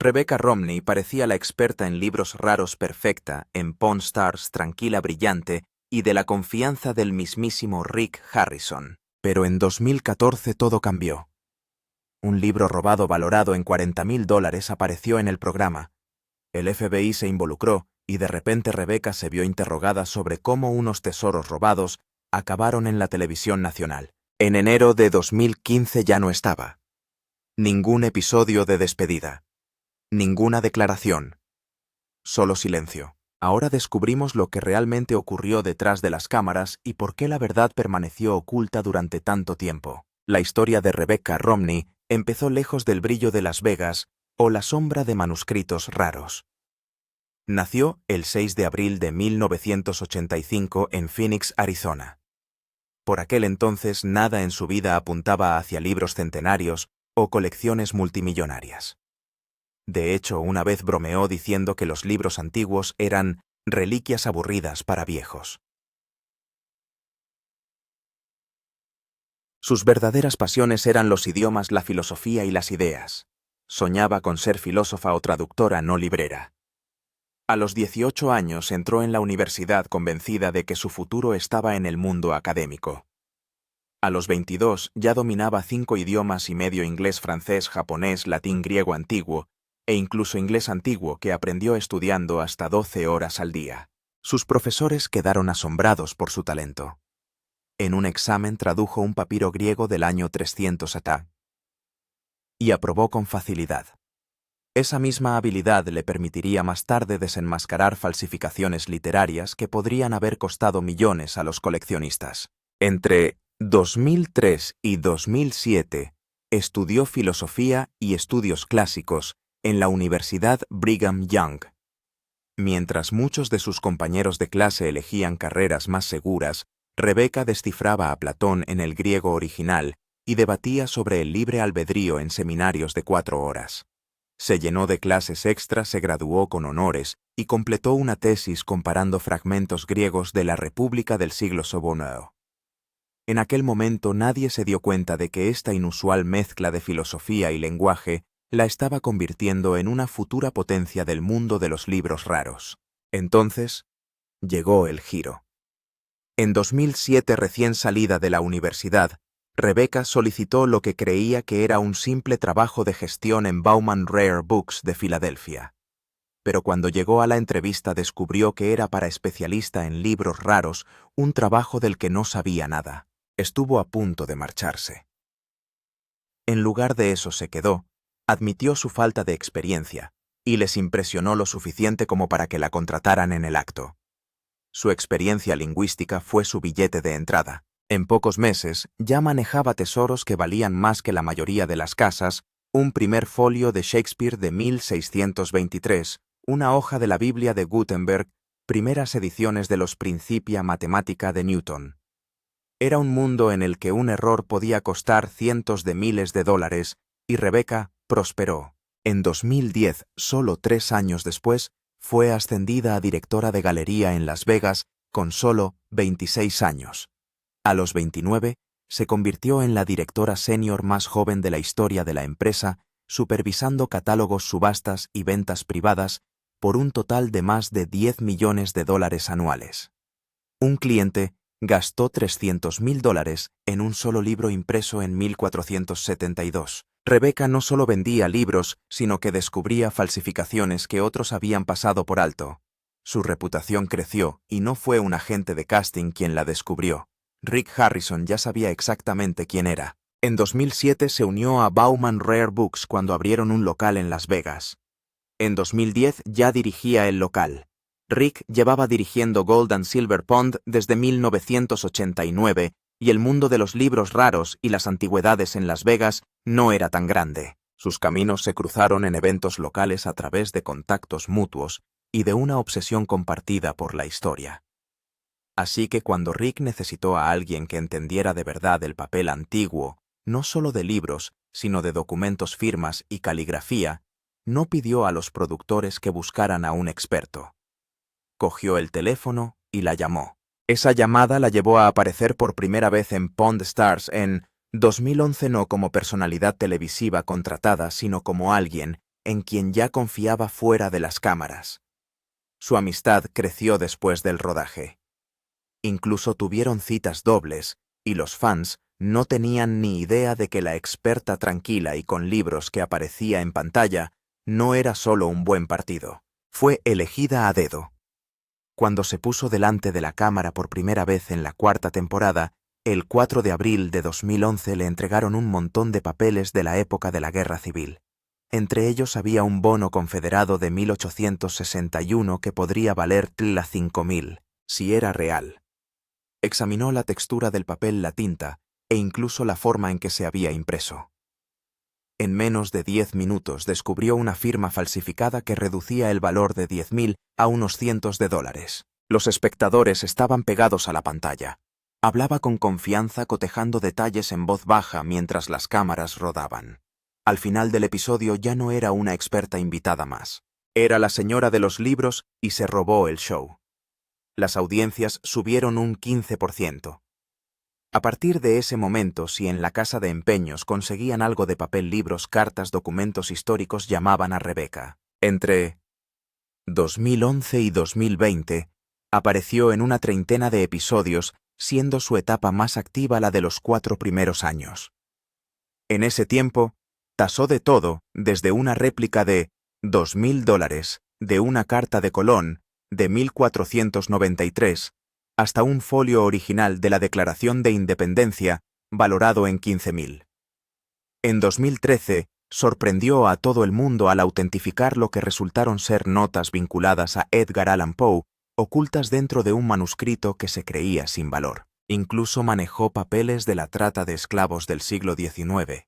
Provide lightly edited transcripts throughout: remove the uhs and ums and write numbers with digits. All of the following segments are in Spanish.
Rebecca Romney parecía la experta en libros raros perfecta, en Pawn Stars tranquila brillante y de la confianza del mismísimo Rick Harrison. Pero en 2014 todo cambió. Un libro robado valorado en $40,000 apareció en el programa. El FBI se involucró y de repente Rebecca se vio interrogada sobre cómo unos tesoros robados acabaron en la televisión nacional. En enero de 2015 ya no estaba. Ningún episodio de despedida. Ninguna declaración. Solo silencio. Ahora descubrimos lo que realmente ocurrió detrás de las cámaras y por qué la verdad permaneció oculta durante tanto tiempo. La historia de Rebecca Romney empezó lejos del brillo de Las Vegas o la sombra de manuscritos raros. Nació el 6 de abril de 1985 en Phoenix, Arizona. Por aquel entonces nada en su vida apuntaba hacia libros centenarios o colecciones multimillonarias. De hecho, una vez bromeó diciendo que los libros antiguos eran reliquias aburridas para viejos. Sus verdaderas pasiones eran los idiomas, la filosofía y las ideas. Soñaba con ser filósofa o traductora, no librera. A los 18 años entró en la universidad convencida de que su futuro estaba en el mundo académico. A los 22 ya dominaba 5 idiomas y medio: inglés, francés, japonés, latín, griego antiguo, e incluso inglés antiguo que aprendió estudiando hasta 12 horas al día. Sus profesores quedaron asombrados por su talento. En un examen tradujo un papiro griego del año 300 AT y aprobó con facilidad. Esa misma habilidad le permitiría más tarde desenmascarar falsificaciones literarias que podrían haber costado millones a los coleccionistas. Entre 2003 y 2007 estudió filosofía y estudios clásicos en la Universidad Brigham Young. Mientras muchos de sus compañeros de clase elegían carreras más seguras, Rebecca descifraba a Platón en el griego original y debatía sobre el libre albedrío en seminarios de 4 horas. Se llenó de clases extras, se graduó con honores y completó una tesis comparando fragmentos griegos de la República del siglo II. En aquel momento nadie se dio cuenta de que esta inusual mezcla de filosofía y lenguaje la estaba convirtiendo en una futura potencia del mundo de los libros raros. Entonces, llegó el giro. En 2007, recién salida de la universidad, Rebecca solicitó lo que creía que era un simple trabajo de gestión en Bauman Rare Books de Filadelfia. Pero cuando llegó a la entrevista descubrió que era para especialista en libros raros, un trabajo del que no sabía nada. Estuvo a punto de marcharse. En lugar de eso se quedó, admitió su falta de experiencia y les impresionó lo suficiente como para que la contrataran en el acto. Su experiencia lingüística fue su billete de entrada. En pocos meses ya manejaba tesoros que valían más que la mayoría de las casas, un primer folio de Shakespeare de 1623, una hoja de la Biblia de Gutenberg, primeras ediciones de los Principia Mathematica de Newton. Era un mundo en el que un error podía costar cientos de miles de dólares, y Rebecca prosperó. En 2010, solo 3 años después, fue ascendida a directora de galería en Las Vegas con solo 26 años. A los 29, se convirtió en la directora senior más joven de la historia de la empresa, supervisando catálogos, subastas y ventas privadas por un total de más de $10 millones anuales. Un cliente gastó $300,000 en un solo libro impreso en 1472. Rebecca no solo vendía libros, sino que descubría falsificaciones que otros habían pasado por alto. Su reputación creció y no fue un agente de casting quien la descubrió. Rick Harrison ya sabía exactamente quién era. En 2007 se unió a Bauman Rare Books cuando abrieron un local en Las Vegas. En 2010 ya dirigía el local. Rick llevaba dirigiendo Gold and Silver Pond desde 1989 y el mundo de los libros raros y las antigüedades en Las Vegas no era tan grande. Sus caminos se cruzaron en eventos locales a través de contactos mutuos y de una obsesión compartida por la historia. Así que cuando Rick necesitó a alguien que entendiera de verdad el papel antiguo, no solo de libros, sino de documentos, firmas y caligrafía, no pidió a los productores que buscaran a un experto. Cogió el teléfono y la llamó. Esa llamada la llevó a aparecer por primera vez en Pawn Stars en 2011, no como personalidad televisiva contratada, sino como alguien en quien ya confiaba fuera de las cámaras. Su amistad creció después del rodaje. Incluso tuvieron citas dobles, y los fans no tenían ni idea de que la experta tranquila y con libros que aparecía en pantalla no era solo un buen partido. Fue elegida a dedo. Cuando se puso delante de la cámara por primera vez en la cuarta temporada, el 4 de abril de 2011 le entregaron un montón de papeles de la época de la Guerra Civil. Entre ellos había un bono confederado de 1861 que podría valer 5.000, si era real. Examinó la textura del papel, la tinta, e incluso la forma en que se había impreso. En menos de 10 minutos descubrió una firma falsificada que reducía el valor de 10.000 a unos cientos de dólares. Los espectadores estaban pegados a la pantalla. Hablaba con confianza, cotejando detalles en voz baja mientras las cámaras rodaban. Al final del episodio ya no era una experta invitada más. Era la señora de los libros y se robó el show. Las audiencias subieron un 15%. A partir de ese momento, si en la casa de empeños conseguían algo de papel, libros, cartas, documentos históricos, llamaban a Rebecca. Entre 2011 y 2020, apareció en una treintena de episodios, siendo su etapa más activa la de los 4 primeros años. En ese tiempo, tasó de todo, desde una réplica de $2.000 de una carta de Colón de 1493 hasta un folio original de la Declaración de Independencia valorado en 15.000. En 2013, sorprendió a todo el mundo al autentificar lo que resultaron ser notas vinculadas a Edgar Allan Poe, ocultas dentro de un manuscrito que se creía sin valor. Incluso manejó papeles de la trata de esclavos del siglo XIX.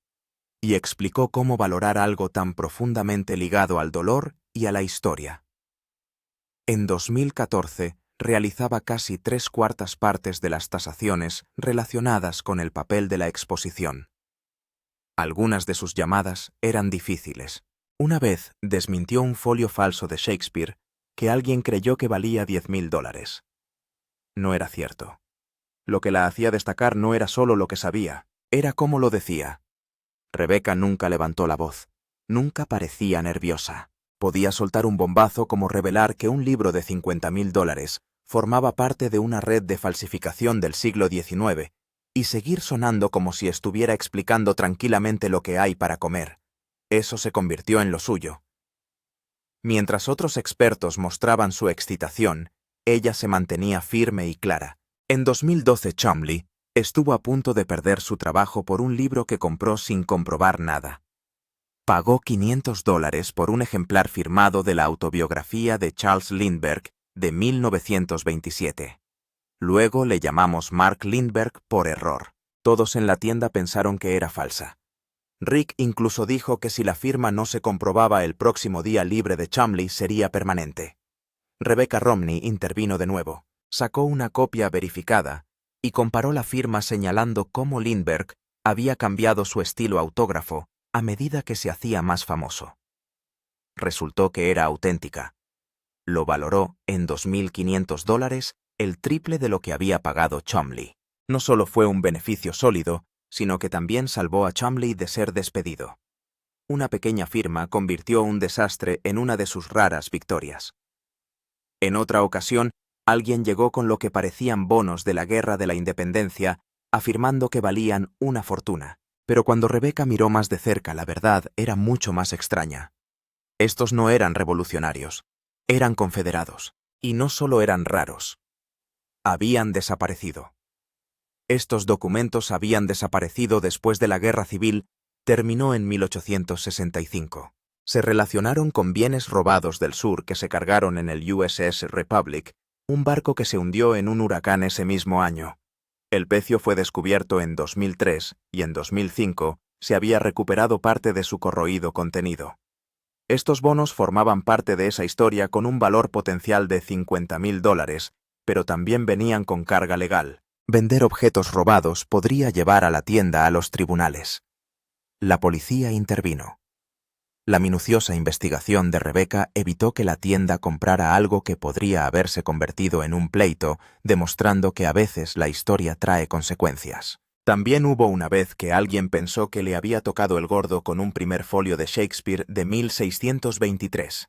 Y explicó cómo valorar algo tan profundamente ligado al dolor y a la historia. En 2014, realizaba casi 3/4 partes de las tasaciones relacionadas con el papel de la exposición. Algunas de sus llamadas eran difíciles. Una vez desmintió un folio falso de Shakespeare que alguien creyó que valía $10.000. No era cierto. Lo que la hacía destacar no era solo lo que sabía, era cómo lo decía. Rebecca nunca levantó la voz, nunca parecía nerviosa. Podía soltar un bombazo como revelar que un libro de $50.000 formaba parte de una red de falsificación del siglo XIX y seguir sonando como si estuviera explicando tranquilamente lo que hay para comer. Eso se convirtió en lo suyo. Mientras otros expertos mostraban su excitación, ella se mantenía firme y clara. En 2012, Chumley estuvo a punto de perder su trabajo por un libro que compró sin comprobar nada. Pagó $500 por un ejemplar firmado de la autobiografía de Charles Lindbergh de 1927. Luego le llamamos Mark Lindbergh por error. Todos en la tienda pensaron que era falsa. Rick incluso dijo que si la firma no se comprobaba el próximo día libre de Chumley sería permanente. Rebecca Romney intervino de nuevo, sacó una copia verificada y comparó la firma, señalando cómo Lindbergh había cambiado su estilo autógrafo a medida que se hacía más famoso. Resultó que era auténtica. Lo valoró en $2.500, el triple de lo que había pagado Chumley. No solo fue un beneficio sólido, sino que también salvó a Chumley de ser despedido. Una pequeña firma convirtió un desastre en una de sus raras victorias. En otra ocasión, alguien llegó con lo que parecían bonos de la Guerra de la Independencia, afirmando que valían una fortuna. Pero cuando Rebecca miró más de cerca, la verdad era mucho más extraña. Estos no eran revolucionarios, eran confederados, y no solo eran raros. Habían desaparecido. Estos documentos habían desaparecido después de la Guerra Civil, terminó en 1865. Se relacionaron con bienes robados del sur que se cargaron en el USS Republic, un barco que se hundió en un huracán ese mismo año. El pecio fue descubierto en 2003 y en 2005 se había recuperado parte de su corroído contenido. Estos bonos formaban parte de esa historia con un valor potencial de $50.000, pero también venían con carga legal. Vender objetos robados podría llevar a la tienda a los tribunales. La policía intervino. La minuciosa investigación de Rebecca evitó que la tienda comprara algo que podría haberse convertido en un pleito, demostrando que a veces la historia trae consecuencias. También hubo una vez que alguien pensó que le había tocado el gordo con un primer folio de Shakespeare de 1623.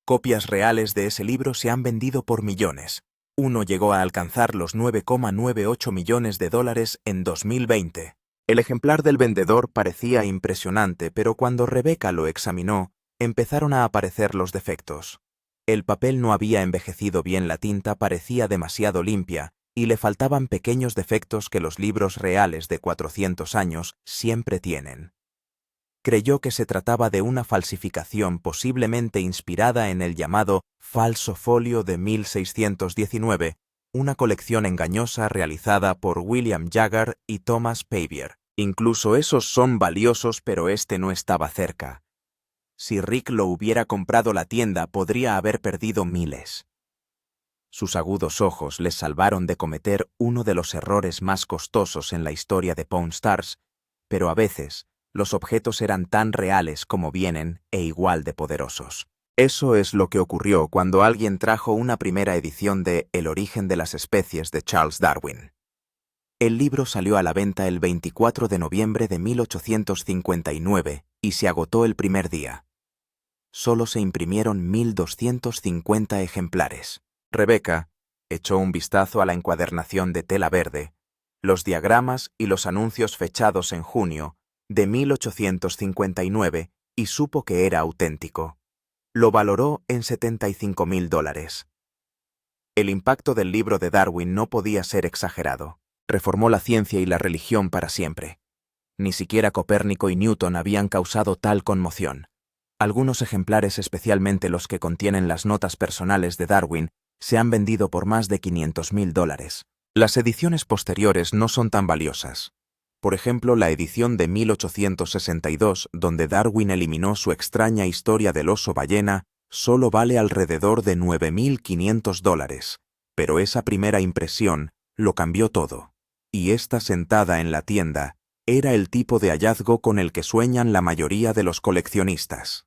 Copias reales de ese libro se han vendido por millones. Uno llegó a alcanzar los 9,98 millones de dólares en 2020. El ejemplar del vendedor parecía impresionante, pero cuando Rebecca lo examinó, empezaron a aparecer los defectos. El papel no había envejecido bien, la tinta parecía demasiado limpia, y le faltaban pequeños defectos que los libros reales de 400 años siempre tienen. Creyó que se trataba de una falsificación posiblemente inspirada en el llamado falso folio de 1619, una colección engañosa realizada por William Jaggar y Thomas Pavier. Incluso esos son valiosos, pero este no estaba cerca. Si Rick lo hubiera comprado, la tienda podría haber perdido miles. Sus agudos ojos les salvaron de cometer uno de los errores más costosos en la historia de Pawn Stars, pero a veces los objetos eran tan reales como vienen e igual de poderosos. Eso es lo que ocurrió cuando alguien trajo una primera edición de El origen de las especies de Charles Darwin. El libro salió a la venta el 24 de noviembre de 1859 y se agotó el primer día. Solo se imprimieron 1.250 ejemplares. Rebecca echó un vistazo a la encuadernación de tela verde, los diagramas y los anuncios fechados en junio de 1859 y supo que era auténtico. Lo valoró en $75.000. El impacto del libro de Darwin no podía ser exagerado. Reformó la ciencia y la religión para siempre. Ni siquiera Copérnico y Newton habían causado tal conmoción. Algunos ejemplares, especialmente los que contienen las notas personales de Darwin, se han vendido por más de $500.000. Las ediciones posteriores no son tan valiosas. Por ejemplo, la edición de 1862, donde Darwin eliminó su extraña historia del oso ballena, solo vale alrededor de $9.500. Pero esa primera impresión lo cambió todo. Y esta sentada en la tienda era el tipo de hallazgo con el que sueñan la mayoría de los coleccionistas.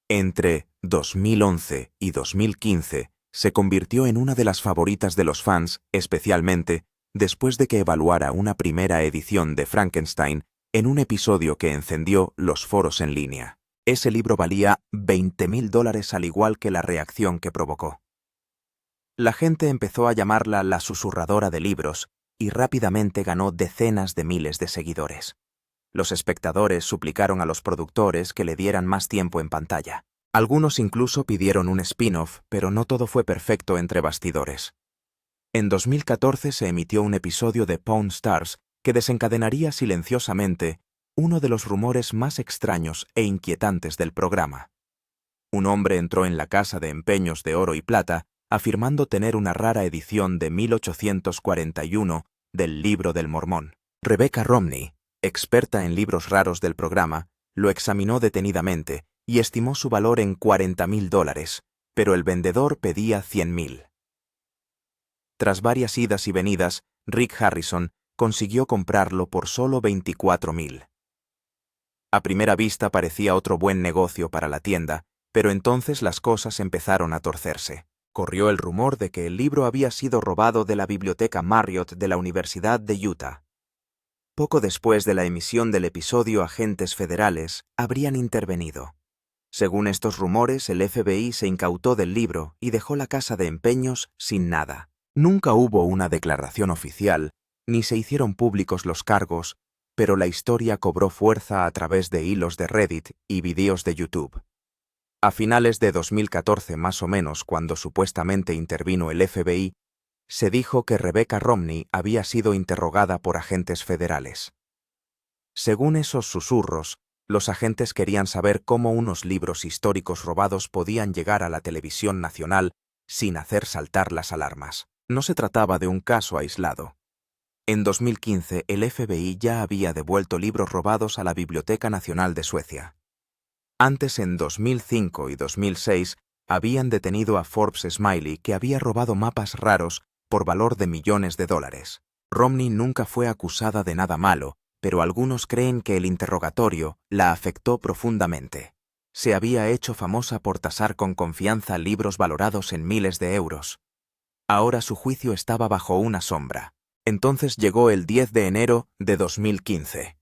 Entre 2011 y 2015 se convirtió en una de las favoritas de los fans, especialmente después de que evaluara una primera edición de Frankenstein en un episodio que encendió los foros en línea. Ese libro valía $20.000 al igual que la reacción que provocó. La gente empezó a llamarla la susurradora de libros y rápidamente ganó decenas de miles de seguidores. Los espectadores suplicaron a los productores que le dieran más tiempo en pantalla. Algunos incluso pidieron un spin-off, pero no todo fue perfecto entre bastidores. En 2014 se emitió un episodio de Pawn Stars que desencadenaría silenciosamente uno de los rumores más extraños e inquietantes del programa. Un hombre entró en la casa de empeños de oro y plata afirmando tener una rara edición de 1841 del Libro del Mormón. Rebecca Romney, experta en libros raros del programa, lo examinó detenidamente y estimó su valor en $40.000, pero el vendedor pedía $100.000. Tras varias idas y venidas, Rick Harrison consiguió comprarlo por solo $24.000. A primera vista parecía otro buen negocio para la tienda, pero entonces las cosas empezaron a torcerse. Corrió el rumor de que el libro había sido robado de la biblioteca Marriott de la Universidad de Utah. Poco después de la emisión del episodio, agentes federales habrían intervenido. Según estos rumores, el FBI se incautó del libro y dejó la casa de empeños sin nada. Nunca hubo una declaración oficial, ni se hicieron públicos los cargos, pero la historia cobró fuerza a través de hilos de Reddit y vídeos de YouTube. A finales de 2014, más o menos, cuando supuestamente intervino el FBI, se dijo que Rebecca Romney había sido interrogada por agentes federales. Según esos susurros, los agentes querían saber cómo unos libros históricos robados podían llegar a la televisión nacional sin hacer saltar las alarmas. No se trataba de un caso aislado. En 2015, el FBI ya había devuelto libros robados a la Biblioteca Nacional de Suecia. Antes, en 2005 y 2006, habían detenido a Forbes Smiley, que había robado mapas raros por valor de millones de dólares. Romney nunca fue acusada de nada malo, pero algunos creen que el interrogatorio la afectó profundamente. Se había hecho famosa por tasar con confianza libros valorados en miles de euros. Ahora su juicio estaba bajo una sombra. Entonces llegó el 10 de enero de 2015.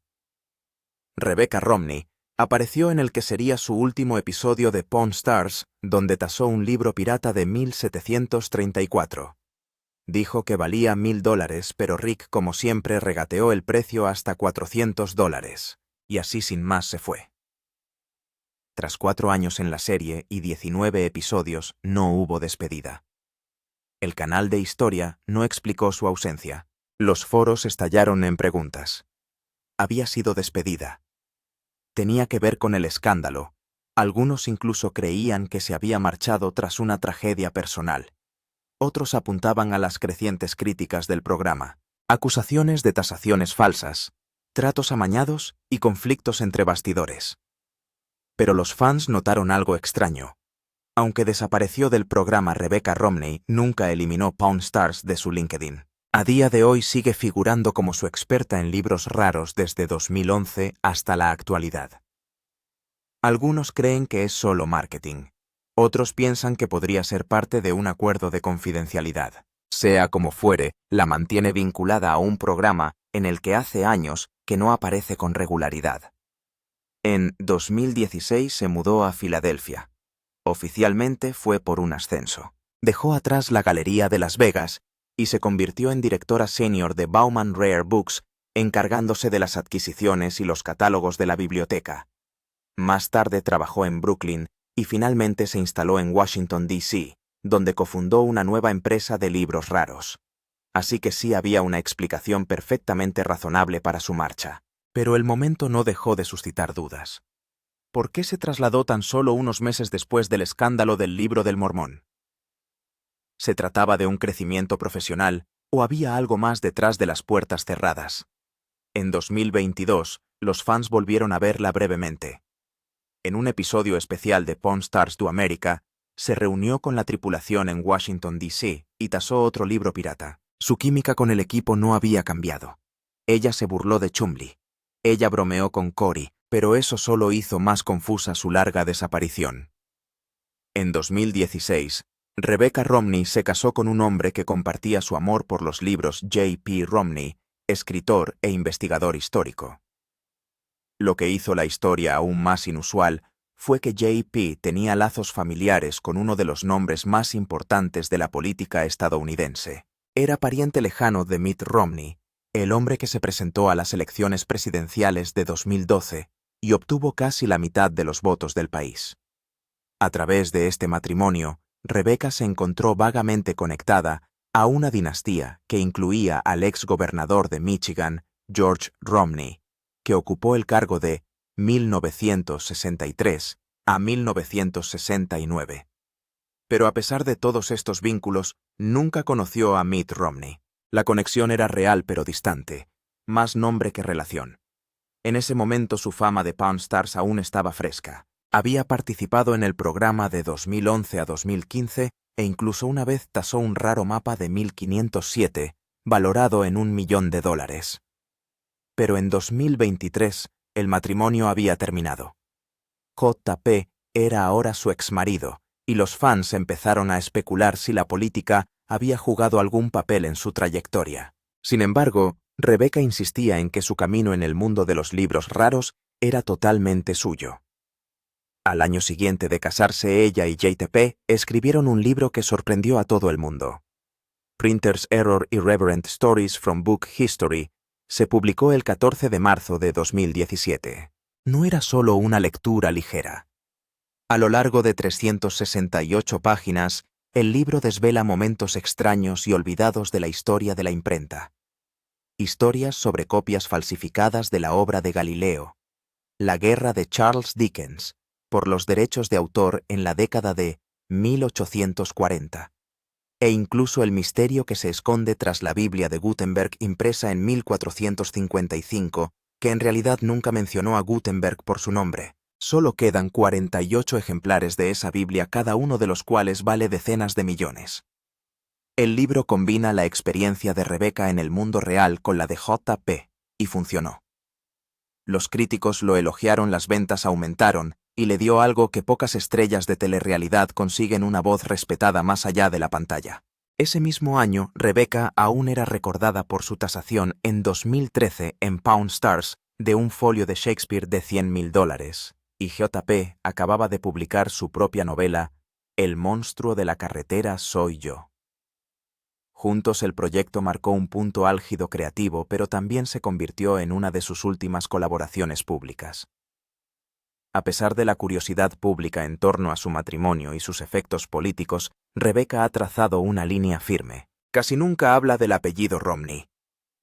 Rebecca Romney apareció en el que sería su último episodio de Pawn Stars, donde tasó un libro pirata de 1734. Dijo que valía $1000, pero Rick, como siempre, regateó el precio hasta $400, y así sin más se fue. Tras 4 años en la serie y 19 episodios, no hubo despedida. El canal de Historia no explicó su ausencia. Los foros estallaron en preguntas. Había sido despedida. Tenía que ver con el escándalo. Algunos incluso creían que se había marchado tras una tragedia personal. Otros apuntaban a las crecientes críticas del programa, acusaciones de tasaciones falsas, tratos amañados y conflictos entre bastidores. Pero los fans notaron algo extraño. Aunque desapareció del programa, Rebecca Romney nunca eliminó Pawn Stars de su LinkedIn. A día de hoy sigue figurando como su experta en libros raros desde 2011 hasta la actualidad. Algunos creen que es solo marketing. Otros piensan que podría ser parte de un acuerdo de confidencialidad. Sea como fuere, la mantiene vinculada a un programa en el que hace años que no aparece con regularidad. En 2016 se mudó a Filadelfia. Oficialmente fue por un ascenso. Dejó atrás la galería de Las Vegas y se convirtió en directora senior de Bauman Rare Books, encargándose de las adquisiciones y los catálogos de la biblioteca. Más tarde trabajó en Brooklyn y finalmente se instaló en Washington, D.C., donde cofundó una nueva empresa de libros raros. Así que sí había una explicación perfectamente razonable para su marcha. Pero el momento no dejó de suscitar dudas. ¿Por qué se trasladó tan solo unos meses después del escándalo del Libro del Mormón? ¿Se trataba de un crecimiento profesional o había algo más detrás de las puertas cerradas? En 2022, los fans volvieron a verla brevemente. En un episodio especial de Pawn Stars to America, se reunió con la tripulación en Washington, D.C. y tasó otro libro pirata. Su química con el equipo no había cambiado. Ella se burló de Chumley. Ella bromeó con Cory, pero eso solo hizo más confusa su larga desaparición. En 2016, Rebecca Romney se casó con un hombre que compartía su amor por los libros J.P. Romney, escritor e investigador histórico. Lo que hizo la historia aún más inusual fue que J.P. tenía lazos familiares con uno de los nombres más importantes de la política estadounidense. Era pariente lejano de Mitt Romney, el hombre que se presentó a las elecciones presidenciales de 2012 y obtuvo casi la mitad de los votos del país. A través de este matrimonio, Rebecca se encontró vagamente conectada a una dinastía que incluía al ex gobernador de Michigan, George Romney, que ocupó el cargo de 1963 a 1969. Pero a pesar de todos estos vínculos, nunca conoció a Mitt Romney. La conexión era real pero distante, más nombre que relación. En ese momento su fama de Pawn Stars aún estaba fresca. Había participado en el programa de 2011 a 2015 e incluso una vez tasó un raro mapa de 1507, valorado en $1 millón. Pero en 2023, el matrimonio había terminado. J.P. era ahora su exmarido, y los fans empezaron a especular si la política había jugado algún papel en su trayectoria. Sin embargo, Rebecca insistía en que su camino en el mundo de los libros raros era totalmente suyo. Al año siguiente de casarse, ella y J.P. escribieron un libro que sorprendió a todo el mundo. Printer's Error: Irreverent Stories from Book History se publicó el 14 de marzo de 2017. No era solo una lectura ligera. A lo largo de 368 páginas, el libro desvela momentos extraños y olvidados de la historia de la imprenta. Historias sobre copias falsificadas de la obra de Galileo, la guerra de Charles Dickens por los derechos de autor en la década de 1840, e incluso el misterio que se esconde tras la Biblia de Gutenberg impresa en 1455, que en realidad nunca mencionó a Gutenberg por su nombre. Solo quedan 48 ejemplares de esa Biblia, cada uno de los cuales vale decenas de millones. El libro combina la experiencia de Rebecca en el mundo real con la de J.P., y funcionó. Los críticos lo elogiaron, las ventas aumentaron, y le dio algo que pocas estrellas de telerrealidad consiguen: una voz respetada más allá de la pantalla. Ese mismo año, Rebecca aún era recordada por su tasación en 2013 en Pawn Stars de un folio de Shakespeare de $100.000, y J.P. acababa de publicar su propia novela, El monstruo de la carretera soy yo. Juntos el proyecto marcó un punto álgido creativo, pero también se convirtió en una de sus últimas colaboraciones públicas. A pesar de la curiosidad pública en torno a su matrimonio y sus efectos políticos, Rebecca ha trazado una línea firme. Casi nunca habla del apellido Romney.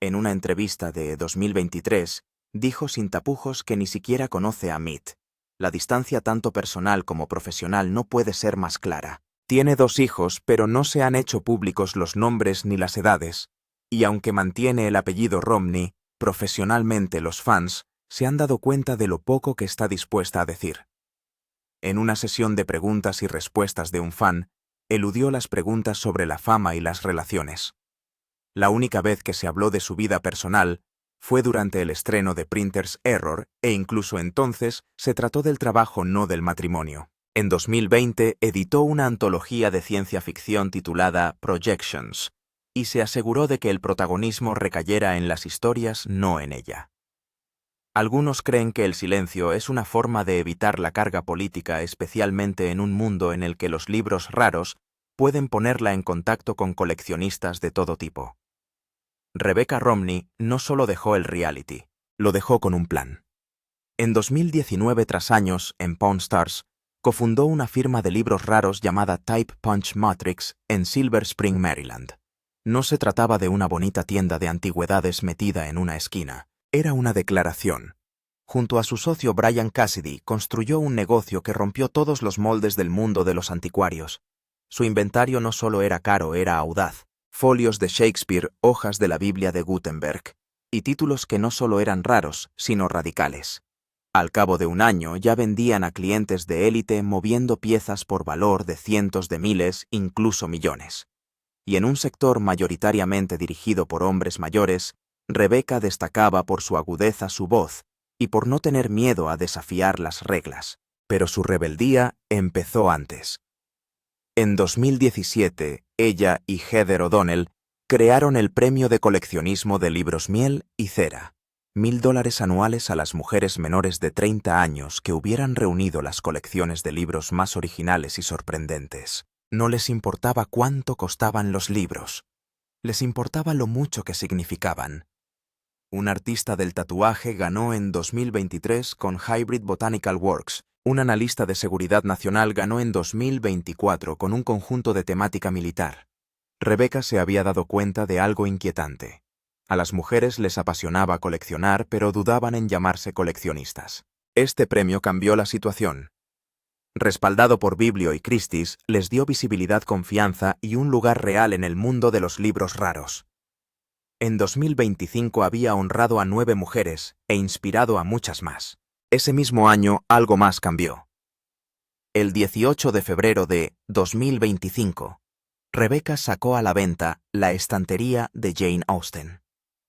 En una entrevista de 2023, dijo sin tapujos que ni siquiera conoce a Mitt. La distancia tanto personal como profesional no puede ser más clara. Tiene 2 hijos, pero no se han hecho públicos los nombres ni las edades. Y aunque mantiene el apellido Romney, profesionalmente los fans se han dado cuenta de lo poco que está dispuesta a decir. En una sesión de preguntas y respuestas de un fan, eludió las preguntas sobre la fama y las relaciones. La única vez que se habló de su vida personal fue durante el estreno de Printer's Error, e incluso entonces se trató del trabajo, no del matrimonio. En 2020 editó una antología de ciencia ficción titulada Projections, y se aseguró de que el protagonismo recayera en las historias, no en ella. Algunos creen que el silencio es una forma de evitar la carga política, especialmente en un mundo en el que los libros raros pueden ponerla en contacto con coleccionistas de todo tipo. Rebecca Romney no solo dejó el reality, lo dejó con un plan. En 2019, tras años en Pawn Stars, cofundó una firma de libros raros llamada Type Punch Matrix en Silver Spring, Maryland. No se trataba de una bonita tienda de antigüedades metida en una esquina. Era una declaración. Junto a su socio Brian Cassidy, construyó un negocio que rompió todos los moldes del mundo de los anticuarios. Su inventario no solo era caro, era audaz. Folios de Shakespeare, hojas de la Biblia de Gutenberg, y títulos que no solo eran raros, sino radicales. Al cabo de un año ya vendían a clientes de élite moviendo piezas por valor de cientos de miles, incluso millones. Y en un sector mayoritariamente dirigido por hombres mayores, Rebecca destacaba por su agudeza, su voz, y por no tener miedo a desafiar las reglas. Pero su rebeldía empezó antes. En 2017, ella y Heather O'Donnell crearon el premio de coleccionismo de libros Miel y Cera, $1.000 anuales a las mujeres menores de 30 años que hubieran reunido las colecciones de libros más originales y sorprendentes. No les importaba cuánto costaban los libros, les importaba lo mucho que significaban. Un artista del tatuaje ganó en 2023 con Hybrid Botanical Works. Un analista de seguridad nacional ganó en 2024 con un conjunto de temática militar. Rebecca se había dado cuenta de algo inquietante. A las mujeres les apasionaba coleccionar, pero dudaban en llamarse coleccionistas. Este premio cambió la situación. Respaldado por Biblio y Christie's, les dio visibilidad, confianza y un lugar real en el mundo de los libros raros. En 2025 había honrado a 9 mujeres e inspirado a muchas más. Ese mismo año algo más cambió. El 18 de febrero de 2025, Rebecca sacó a la venta La estantería de Jane Austen.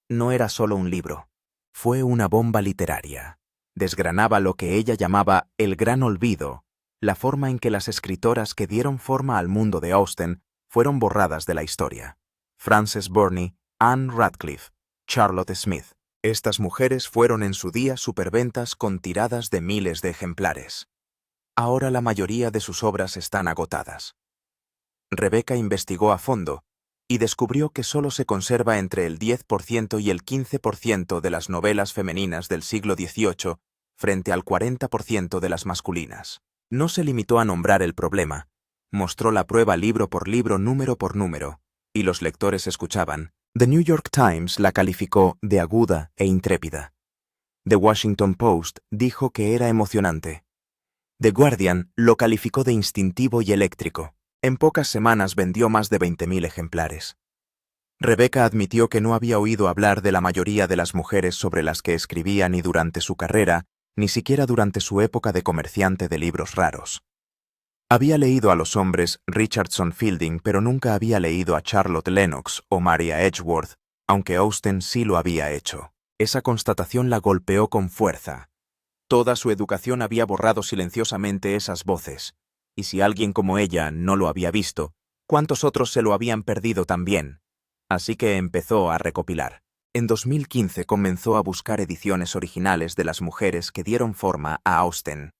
No era solo un libro, fue una bomba literaria. Desgranaba lo que ella llamaba el gran olvido, la forma en que las escritoras que dieron forma al mundo de Austen fueron borradas de la historia. Frances Burney, Anne Radcliffe, Charlotte Smith. Estas mujeres fueron en su día superventas con tiradas de miles de ejemplares. Ahora la mayoría de sus obras están agotadas. Rebecca investigó a fondo y descubrió que solo se conserva entre el 10% y el 15% de las novelas femeninas del siglo XVIII frente al 40% de las masculinas. No se limitó a nombrar el problema, mostró la prueba libro por libro, número por número, y los lectores escuchaban. The New York Times la calificó de aguda e intrépida. The Washington Post dijo que era emocionante. The Guardian lo calificó de instintivo y eléctrico. En pocas semanas vendió más de 20.000 ejemplares. Rebecca admitió que no había oído hablar de la mayoría de las mujeres sobre las que escribía ni durante su carrera, ni siquiera durante su época de comerciante de libros raros. Había leído a los hombres Richardson Fielding, pero nunca había leído a Charlotte Lennox o Maria Edgeworth, aunque Austen sí lo había hecho. Esa constatación la golpeó con fuerza. Toda su educación había borrado silenciosamente esas voces, y si alguien como ella no lo había visto, ¿Cuántos otros se lo habían perdido también? Así que empezó a recopilar. En 2015 comenzó a buscar ediciones originales de las mujeres que dieron forma a Austen.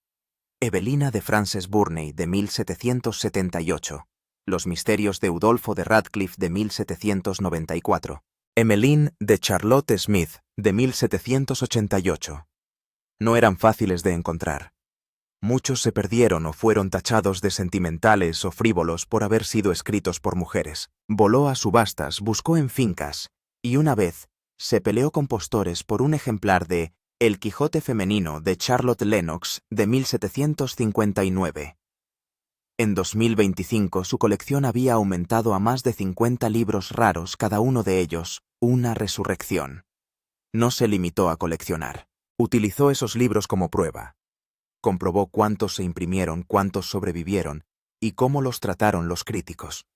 Evelina de Frances Burney, de 1778. Los misterios de Udolfo de Radcliffe, de 1794. Emmeline de Charlotte Smith, de 1788. No eran fáciles de encontrar. Muchos se perdieron o fueron tachados de sentimentales o frívolos por haber sido escritos por mujeres. Voló a subastas, buscó en fincas, y una vez se peleó con postores por un ejemplar de El Quijote femenino de Charlotte Lennox, de 1759. En 2025 su colección había aumentado a más de 50 libros raros, cada uno de ellos una resurrección. No se limitó a coleccionar. Utilizó esos libros como prueba. Comprobó cuántos se imprimieron, cuántos sobrevivieron y cómo los trataron los críticos.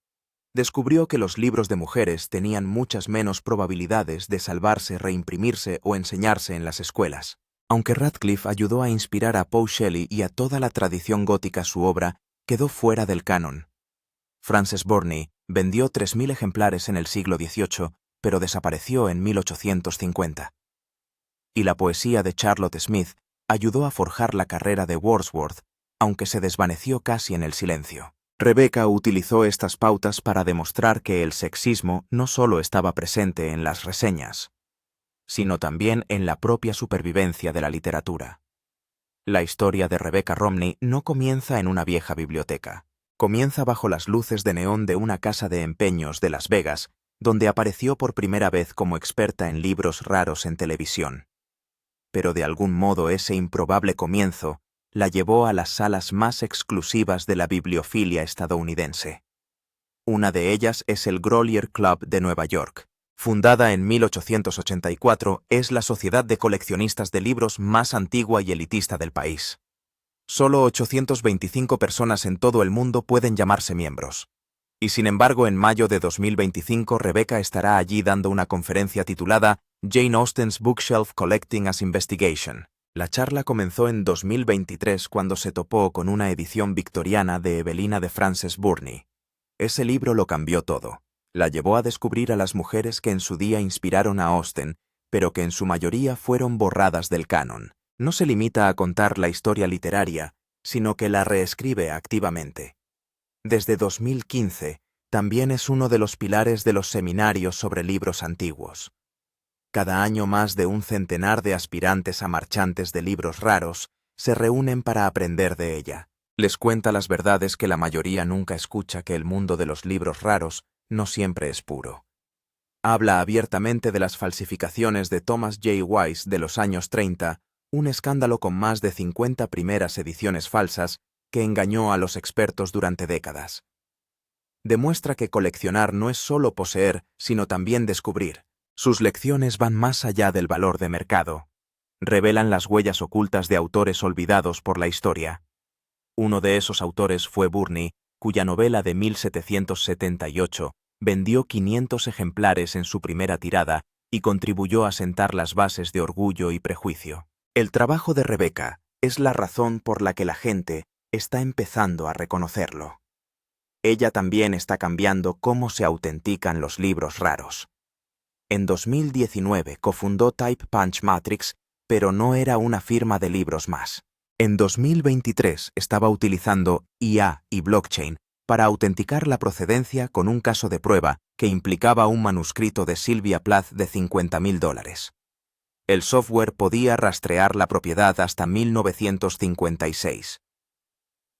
Descubrió que los libros de mujeres tenían muchas menos probabilidades de salvarse, reimprimirse o enseñarse en las escuelas. Aunque Radcliffe ayudó a inspirar a Poe Shelley y a toda la tradición gótica, su obra quedó fuera del canon. Frances Burney vendió 3.000 ejemplares en el siglo XVIII, pero desapareció en 1850. Y la poesía de Charlotte Smith ayudó a forjar la carrera de Wordsworth, aunque se desvaneció casi en el silencio. Rebecca utilizó estas pautas para demostrar que el sexismo no solo estaba presente en las reseñas, sino también en la propia supervivencia de la literatura. La historia de Rebecca Romney no comienza en una vieja biblioteca. Comienza bajo las luces de neón de una casa de empeños de Las Vegas, donde apareció por primera vez como experta en libros raros en televisión. Pero de algún modo ese improbable comienzo la llevó a las salas más exclusivas de la bibliofilia estadounidense. Una de ellas es el Grolier Club de Nueva York. Fundada en 1884, es la sociedad de coleccionistas de libros más antigua y elitista del país. Solo 825 personas en todo el mundo pueden llamarse miembros. Y sin embargo, en mayo de 2025, Rebecca estará allí dando una conferencia titulada Jane Austen's Bookshelf Collecting as Investigation. La charla comenzó en 2023 cuando se topó con una edición victoriana de Evelina de Frances Burney. Ese libro lo cambió todo. La llevó a descubrir a las mujeres que en su día inspiraron a Austen, pero que en su mayoría fueron borradas del canon. No se limita a contar la historia literaria, sino que la reescribe activamente. Desde 2015, también es uno de los pilares de los seminarios sobre libros antiguos. Cada año más de un centenar de aspirantes a marchantes de libros raros se reúnen para aprender de ella. Les cuenta las verdades que la mayoría nunca escucha, que el mundo de los libros raros no siempre es puro. Habla abiertamente de las falsificaciones de Thomas J. Wise de los años 30, un escándalo con más de 50 primeras ediciones falsas que engañó a los expertos durante décadas. Demuestra que coleccionar no es solo poseer, sino también descubrir. Sus lecciones van más allá del valor de mercado. Revelan las huellas ocultas de autores olvidados por la historia. Uno de esos autores fue Burney, cuya novela de 1778 vendió 500 ejemplares en su primera tirada y contribuyó a sentar las bases de Orgullo y Prejuicio. El trabajo de Rebecca es la razón por la que la gente está empezando a reconocerlo. Ella también está cambiando cómo se autentican los libros raros. En 2019 cofundó Type Punch Matrix, pero no era una firma de libros más. En 2023 estaba utilizando IA y blockchain para autenticar la procedencia con un caso de prueba que implicaba un manuscrito de Sylvia Plath de $50.000. El software podía rastrear la propiedad hasta 1956.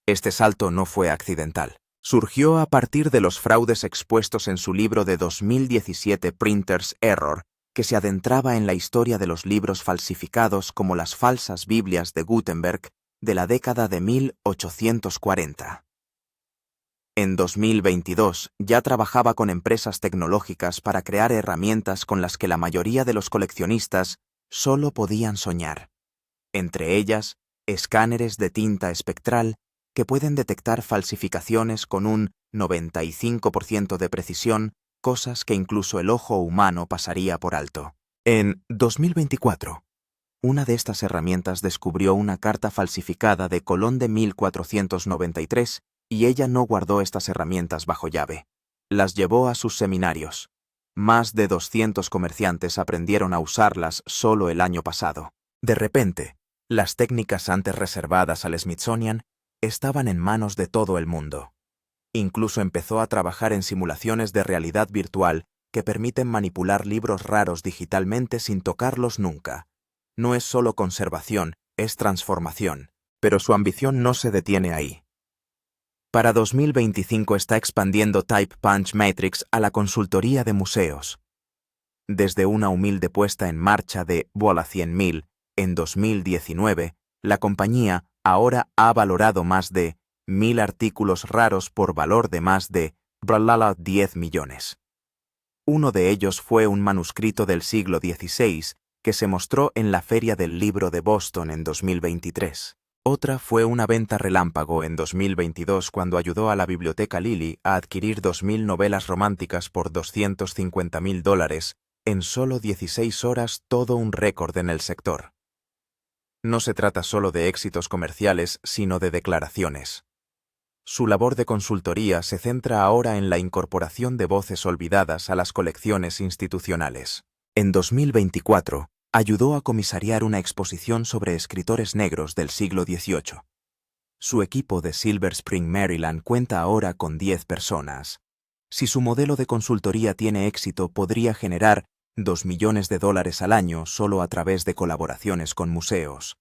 Este salto no fue accidental. Surgió a partir de los fraudes expuestos en su libro de 2017 Printer's Error, que se adentraba en la historia de los libros falsificados como las falsas Biblias de Gutenberg de la década de 1840. En 2022 ya trabajaba con empresas tecnológicas para crear herramientas con las que la mayoría de los coleccionistas solo podían soñar. Entre ellas, escáneres de tinta espectral que pueden detectar falsificaciones con un 95% de precisión, cosas que incluso el ojo humano pasaría por alto. En 2024, una de estas herramientas descubrió una carta falsificada de Colón de 1493 Y ella no guardó estas herramientas bajo llave. Las llevó a sus seminarios. Más de 200 comerciantes aprendieron a usarlas solo el año pasado. De repente, las técnicas antes reservadas al Smithsonian estaban en manos de todo el mundo. Incluso empezó a trabajar en simulaciones de realidad virtual que permiten manipular libros raros digitalmente sin tocarlos nunca. No es solo conservación, es transformación. Pero su ambición no se detiene ahí. Para 2025 está expandiendo Type Punch Matrix a la consultoría de museos. Desde una humilde puesta en marcha de Bola 100.000 en 2019, la compañía ahora ha valorado más de 1.000 artículos raros por valor de más de 10 millones. Uno de ellos fue un manuscrito del siglo XVI que se mostró en la Feria del Libro de Boston en 2023. Otra fue una venta relámpago en 2022 cuando ayudó a la Biblioteca Lilly a adquirir 2.000 novelas románticas por $250.000 en solo 16 horas, todo un récord en el sector. No se trata solo de éxitos comerciales, sino de declaraciones. Su labor de consultoría se centra ahora en la incorporación de voces olvidadas a las colecciones institucionales. En 2024, ayudó a comisariar una exposición sobre escritores negros del siglo XVIII. Su equipo de Silver Spring, Maryland, cuenta ahora con 10 personas. Si su modelo de consultoría tiene éxito, podría generar $2 millones al año solo a través de colaboraciones con museos.